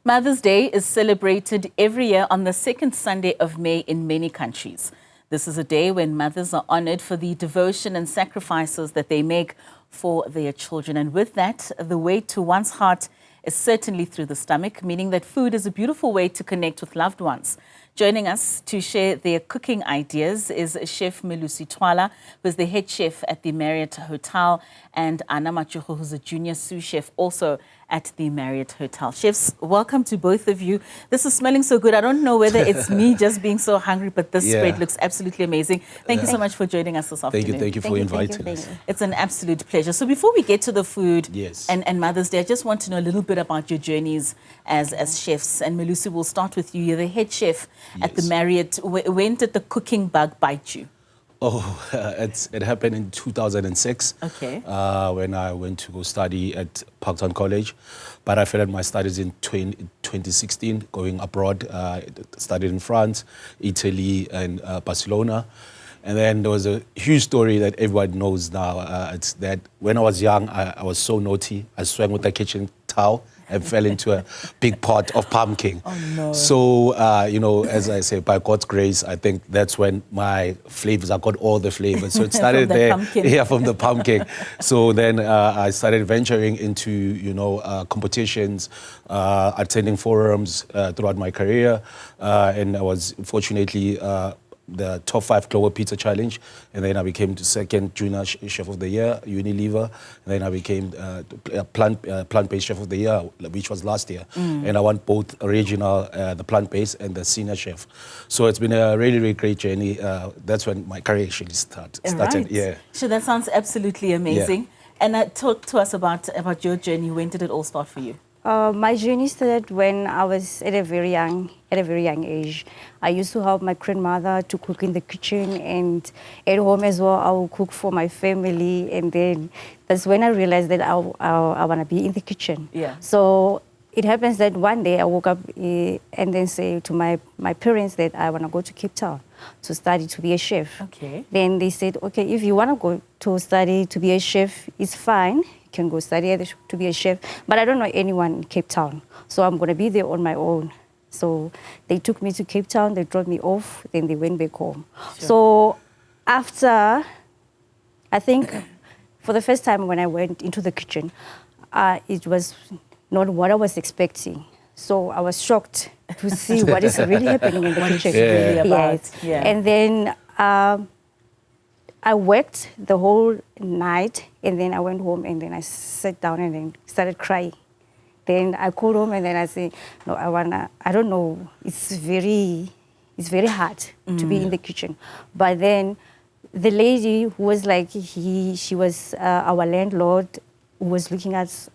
Mother's Day is celebrated every year on the second Sunday of May in many countries. This is a day when mothers are honored for the devotion and sacrifices that they make for their children. And with that, the way to one's heart is certainly through the stomach, meaning that food is a beautiful way to connect with loved ones. Joining us to share their cooking ideas is Chef Melusi Twala, who is the head chef at the Marriott Hotel, and Anna Machogo, who's a junior sous chef also at the Marriott Hotel. Chefs, welcome to both of you. This is smelling so good. I don't know whether it's me just being so hungry, but this spread looks absolutely amazing. Thank you so much for joining us this afternoon. Thank you for inviting us. It's an absolute pleasure. So before we get to the food and Mother's Day, I just want to know a little bit about your journeys as chefs. And Melusi, we'll start with you. You're the head chef at the Marriott. When did the cooking bug bite you? Oh, it happened in 2006. Okay. When I went to go study at Parktown College. But I finished my studies in 2016, going abroad. Studied in France, Italy, and Barcelona. And then there was a huge story that everyone knows now. It's that when I was young, I was so naughty. I swam with a kitchen towel and fell into a big pot of pumpkin. Oh, no. So, you know, as I say, by God's grace, I think that's when my flavors, I got all the flavors. So it started from the there. Pumpkin. Yeah, from the pumpkin. So then I started venturing into, you know, competitions, attending forums throughout my career. And I was fortunately the top 5 Global Pizza Challenge, and then I became the second Junior Chef of the Year, Unilever, and then I became Plant-Based Chef of the Year, which was last year, and I won both regional, the Plant-Based and the Senior Chef. So it's been a really, really great journey. That's when my career actually started. Right. Yeah. So that sounds absolutely amazing. Yeah. And talk to us about your journey. When did it all start for you? My journey started when I was at a very young age. I used to help my grandmother to cook in the kitchen, and at home as well, I will cook for my family. And then that's when I realized that I want to be in the kitchen. Yeah. So it happens that one day I woke up and then say to my parents that I want to go to Cape Town to study to be a chef. Okay. Then they said, okay, if you want to go to study to be a chef, it's fine. Can go study to be a chef, but I don't know anyone in Cape Town, so I'm going to be there on my own. So they took me to Cape Town, they dropped me off, then they went back home. Sure. So after, I think for the first time when I went into the kitchen, it was not what I was expecting. So I was shocked to see what is really happening in the kitchen. Really about. Yes. Yeah. And then I worked the whole night, and then I went home, and then I sat down and then started crying. Then I called home, and then I said, no, I don't know, it's very hard to be in the kitchen. But then the lady who was like, she was our landlord, who was looking at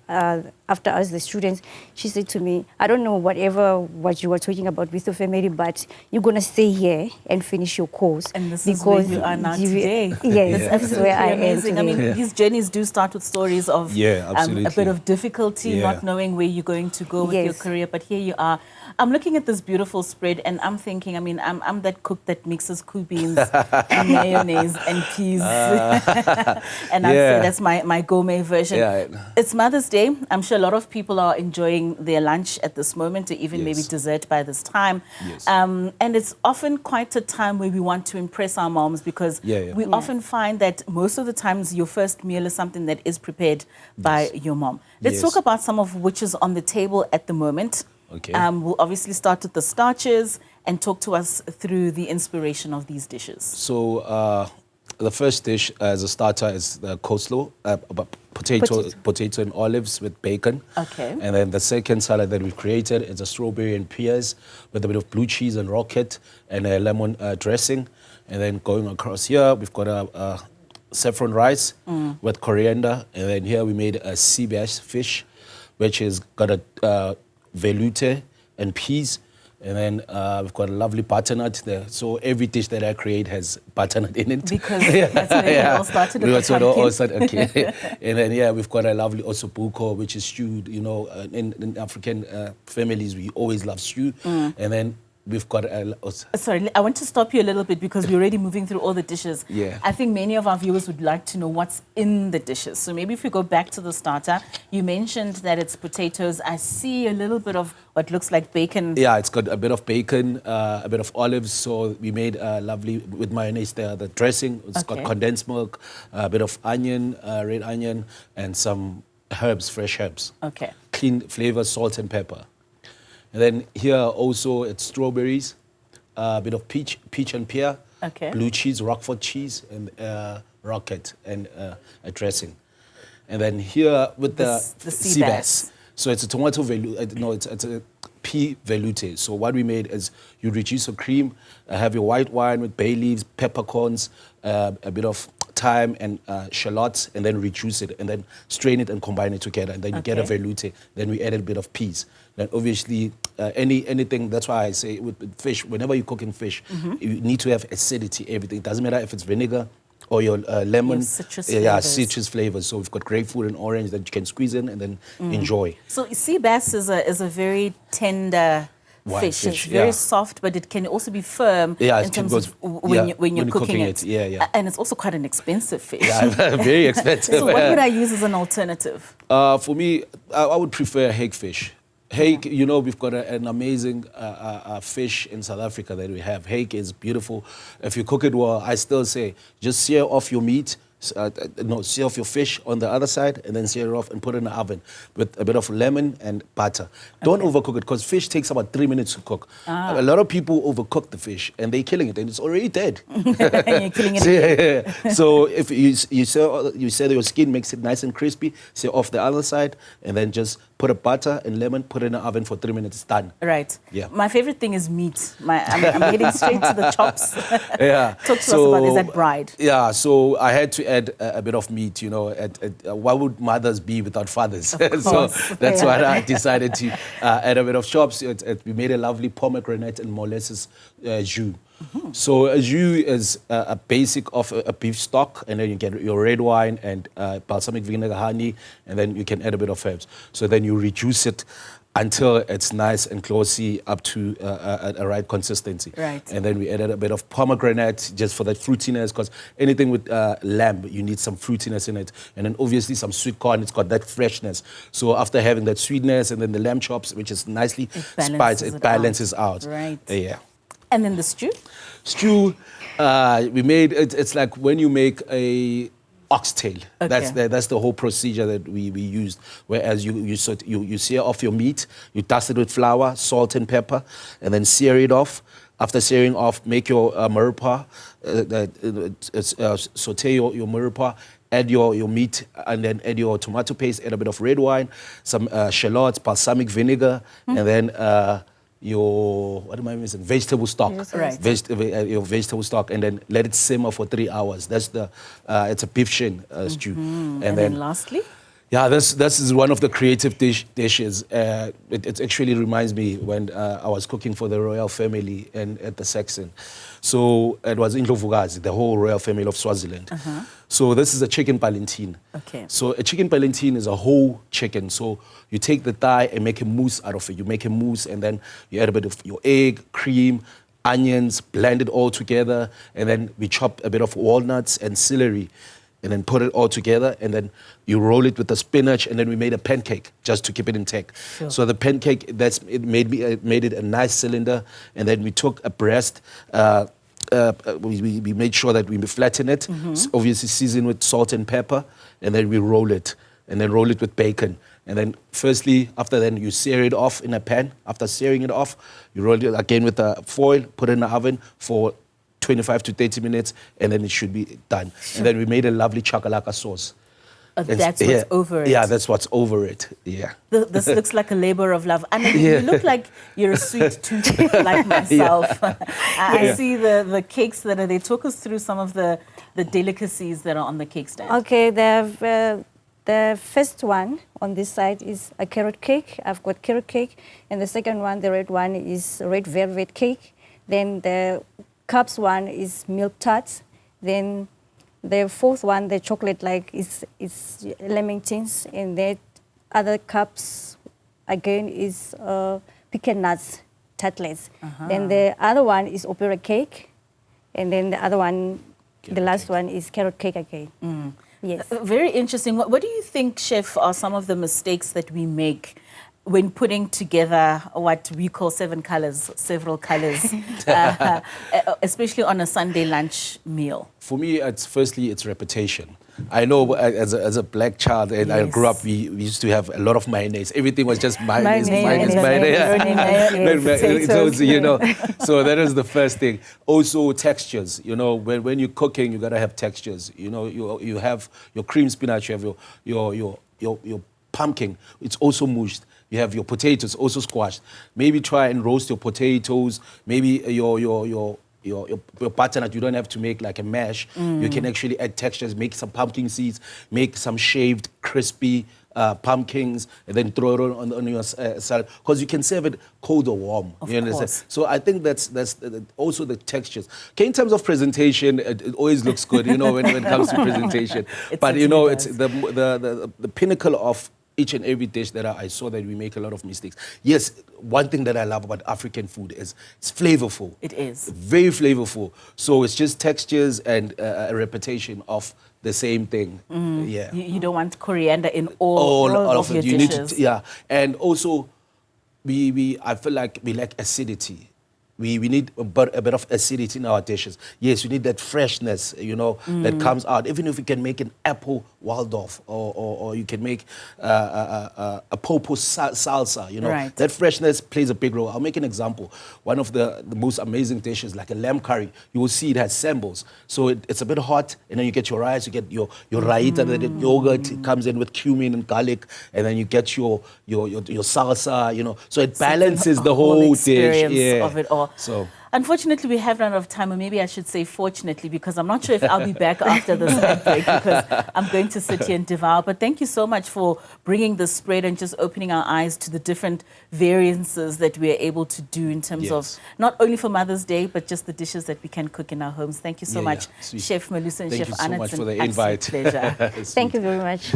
after us, the students, she said to me, I don't know what you were talking about with your family, but you're going to stay here and finish your course. And this is where you are now today. Yes, this is where I am today. I mean, these journeys do start with stories of a bit of difficulty, not knowing where you're going to go with your career, but here you are. I'm looking at this beautiful spread, and I'm thinking, I mean, I'm that cook that mixes cool beans, and mayonnaise, and peas. And I'd say that's my gourmet version. Yeah. It's Mother's Day. I'm sure a lot of people are enjoying their lunch at this moment, or even maybe dessert by this time. Yes. And it's often quite a time where we want to impress our moms, because we often find that most of the times your first meal is something that is prepared by your mom. Let's talk about some of which is on the table at the moment. Okay. We'll obviously start with the starches and talk to us through the inspiration of these dishes. So the first dish as a starter is the coleslaw, potato and olives with bacon. Okay. And then the second salad that we've created is a strawberry and pears with a bit of blue cheese and rocket and a lemon dressing. And then going across here, we've got a saffron rice with coriander. And then here we made a sea bass fish, which has got a velouté and peas. And then we've got a lovely butternut there. So every dish that I create has butternut in it. Because that's where it all started with that's the pumpkin. all started, okay. And then, we've got a lovely ossobuco, which is stewed. You know, in African families, we always love stew. And then we've got Sorry, I want to stop you a little bit because we're already moving through all the dishes. Yeah. I think many of our viewers would like to know what's in the dishes. So maybe if we go back to the starter, you mentioned that it's potatoes. I see a little bit of what looks like bacon. Yeah, it's got a bit of bacon, a bit of olives. So we made lovely, with mayonnaise there, the dressing. It's got condensed milk, a bit of onion, red onion, and some herbs, fresh herbs. Okay. Clean flavor, salt and pepper. And then here also it's strawberries, a bit of peach and pear, blue cheese, Roquefort cheese, and rocket, and a dressing. And then here with the sea bass. So it's a tomato velouté, no, it's a pea velouté. So what we made is you reduce your cream, have your white wine with bay leaves, peppercorns, a bit of thyme and shallots, and then reduce it, and then strain it and combine it together, and then you get a velouté. Then we added a bit of peas. Then obviously anything, that's why I say with fish, whenever you're cooking fish, you need to have acidity, everything. It doesn't matter if it's vinegar or your lemon. Citrus citrus flavors. So we've got grapefruit and orange that you can squeeze in and then enjoy. So sea bass is a very tender fish. It's very soft, but it can also be firm in terms of when you're cooking it. And it's also quite an expensive fish. Yeah, very expensive. So what would I use as an alternative? For me, I would prefer hagfish. Hake, you know, we've got an amazing fish in South Africa that we have. Hake is beautiful. If you cook it well, I still say, just sear off your meat, sear off your fish on the other side, and then sear it off and put it in the oven with a bit of lemon and butter. Don't overcook it, because fish takes about 3 minutes to cook. A lot of people overcook the fish, and they're killing it, and it's already dead. You're killing it. So if you sear your skin, makes it nice and crispy, sear off the other side, and then just put a butter and lemon, put it in the oven for 3 minutes, done. Right. Yeah. My favorite thing is meat. I'm getting straight to the chops. Yeah. Talk to us about, is that bride? Yeah, so I had to add a bit of meat, you know. What would mothers be without fathers? So that's why I decided to add a bit of chops. We made a lovely pomegranate and molasses jus. So a jus is a basic of a beef stock, and then you get your red wine and balsamic vinegar, honey, and then you can add a bit of herbs. So then you reduce it until it's nice and glossy up to a right consistency. Right. And then we added a bit of pomegranate just for that fruitiness, because anything with lamb, you need some fruitiness in it. And then obviously some sweet corn, it's got that freshness. So after having that sweetness and then the lamb chops, which is nicely spiced, it balances out. Right. Yeah. And then the stew? Stew, we made, it's like when you make a oxtail. That's the whole procedure that we used. Whereas you sear off your meat, you dust it with flour, salt and pepper, and then sear it off. After searing off, make your murpa, saute your murpa, add your meat, and then add your tomato paste, add a bit of red wine, some shallots, balsamic vinegar, and then your, what am I missing? Vegetable stock. Right. Your vegetable stock, and then let it simmer for 3 hours. That's it's a beef shin stew. And then lastly? Yeah, this is one of the creative dishes. It actually reminds me when I was cooking for the royal family and at the Saxon. So it was in Ndlovukazi, the whole royal family of Swaziland. So this is a chicken palentine. So a chicken palentine is a whole chicken. So you take the thigh and make a mousse out of it. You make a mousse, and then you add a bit of your egg, cream, onions, blend it all together, and then we chop a bit of walnuts and celery, and then put it all together, and then you roll it with the spinach, and then we made a pancake just to keep it intact. So the pancake, it made it a nice cylinder, and then we took a breast. We made sure that we flatten it, obviously season with salt and pepper, and then we roll it, and then roll it with bacon. And then firstly, after then, you sear it off in a pan. After searing it off, you roll it again with a foil, put it in the oven for 25 to 30 minutes, and then it should be done. And then we made a lovely chakalaka sauce. That's what's over it. Yeah, that's what's over it. Yeah. This looks like a labor of love. I mean, you look like you're a sweet tooth like myself. I see the cakes that are there. Talk us through some of the delicacies that are on the cake stand. Okay, the first one on this side is a carrot cake. I've got carrot cake. And the second one, the red one, is red velvet cake. Then the cups one is milk tarts. Then the fourth one, the chocolate is lamingtons. And the other cups, again, is pecan nuts. tartlets. Then the other one is opera cake. And then the other one, the last one is carrot cake again. Yes. Very interesting. What do you think, Chef, are some of the mistakes that we make when putting together what we call several colors, especially on a Sunday lunch meal? For me, firstly, it's repetition. I know as a black child, and I grew up, we used to have a lot of mayonnaise. Everything was just mayonnaise. So, you know, so that is the first thing. Also, textures. You know, when you're cooking, you gotta have textures. You know, you have your cream spinach, you have your pumpkin. It's also mushed. You have your potatoes, also squashed. Maybe try and roast your potatoes. Maybe your butternut, you don't have to make like a mash. You can actually add textures, make some pumpkin seeds, make some shaved, crispy pumpkins, and then throw it on your salad. Because you can serve it cold or warm. You understand? So I think that's also the textures. Okay, in terms of presentation, it always looks good, you know, when it comes to presentation. But you know, it's the pinnacle of each and every dish that I saw that we make a lot of mistakes. Yes, one thing that I love about African food is it's flavorful. It is. Very flavorful. So it's just textures and a repetition of the same thing. Yeah. You don't want coriander in all of your you dishes. Need to, and also, I feel like we lack acidity. We need a bit of acidity in our dishes. Yes, we need that freshness, you know, that comes out. Even if we can make an apple Waldorf or you can make a popo salsa, you know. Right. That freshness plays a big role. I'll make an example. One of the most amazing dishes, like a lamb curry, you will see it has symbols. So it's a bit hot, and then you get your rice, you get your raita, the yogurt, it comes in with cumin and garlic, and then you get your salsa, you know. So it balances the whole dish of it all. So, unfortunately, we have run out of time, or maybe I should say fortunately, because I'm not sure if I'll be back after this ad break, because I'm going to sit here and devour. But thank you so much for bringing this spread and just opening our eyes to the different variances that we are able to do in terms of not only for Mother's Day, but just the dishes that we can cook in our homes. Thank you so much, Chef Melusi and Chef Anna. Thank you so much for the invite. Pleasure. Thank you very much.